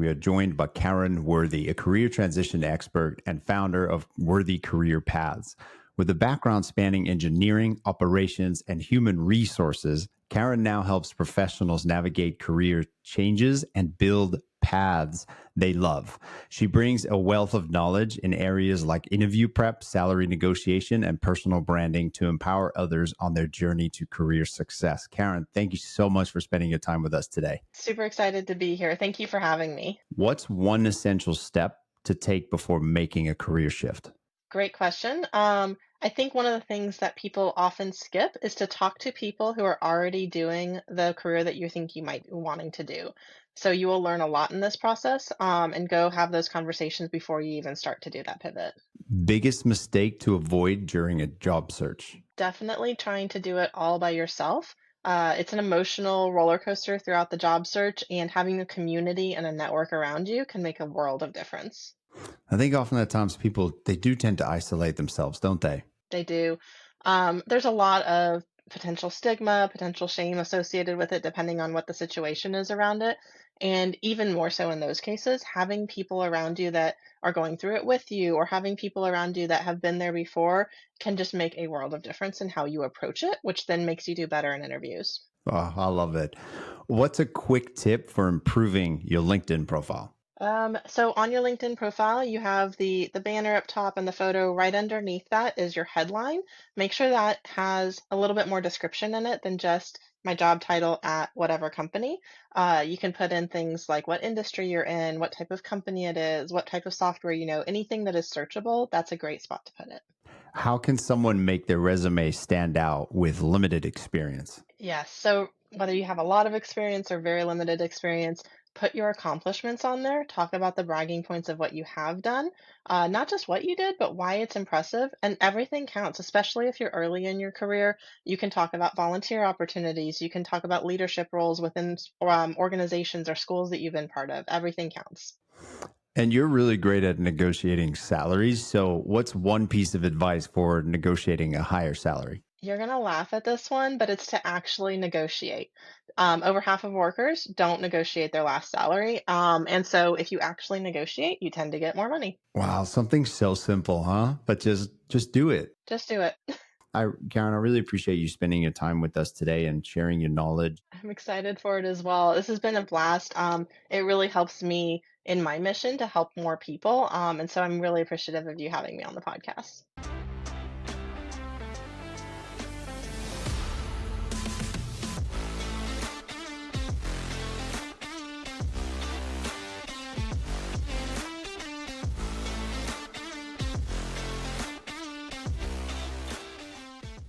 We are joined by Karen Worthy, a career transition expert and founder of Worthy Career Paths. With a background spanning engineering, operations, and human resources, Karen now helps professionals navigate career changes and build paths they love. She brings a wealth of knowledge in areas like interview prep, salary negotiation, and personal branding to empower others on their journey to career success. Karen, thank you so much for spending your time with us today. Super excited to be here. Thank you for having me. What's one essential step to take before making a career shift? Great question. I think one of the things that people often skip is to talk to people who are already doing the career that you think you might be wanting to do. So you will learn a lot in this process, and go have those conversations before you even start to do that pivot. Biggest mistake to avoid during a job search? Definitely trying to do it all by yourself. It's an emotional roller coaster throughout the job search, and having a community and a network around you can make a world of difference. I think often at times people they do tend to isolate themselves, don't they? They do. There's a lot of potential stigma, potential shame associated with it, depending on what the situation is around it. And even more so in those cases, having people around you that are going through it with you, or having people around you that have been there before, can just make a world of difference in how you approach it, which then makes you do better in interviews. Oh, I love it. What's a quick tip for improving your LinkedIn profile? So on your LinkedIn profile, you have the banner up top and the photo right underneath that is your headline. Make sure that has a little bit more description in it than just my job title at whatever company. You can put in things like what industry you're in, what type of company it is, what type of software you know, anything that is searchable. That's a great spot to put it. How can someone make their resume stand out with limited experience? Yes. So whether you have a lot of experience or very limited experience, put your accomplishments on there. Talk about the bragging points of what you have done, not just what you did, but why it's impressive. And everything counts, especially if you're early in your career. You can talk about volunteer opportunities. You can talk about leadership roles within organizations or schools that you've been part of. Everything counts. And you're really great at negotiating salaries. So, what's one piece of advice for negotiating a higher salary? You're going to laugh at this one, but it's to actually negotiate. Over half of workers don't negotiate their last salary. And so if you actually negotiate, you tend to get more money. Wow, something so simple, huh? But just do it. Just do it. Karen, I really appreciate you spending your time with us today and sharing your knowledge. I'm excited for it as well. This has been a blast. It really helps me in my mission to help more people. And so I'm really appreciative of you having me on the podcast.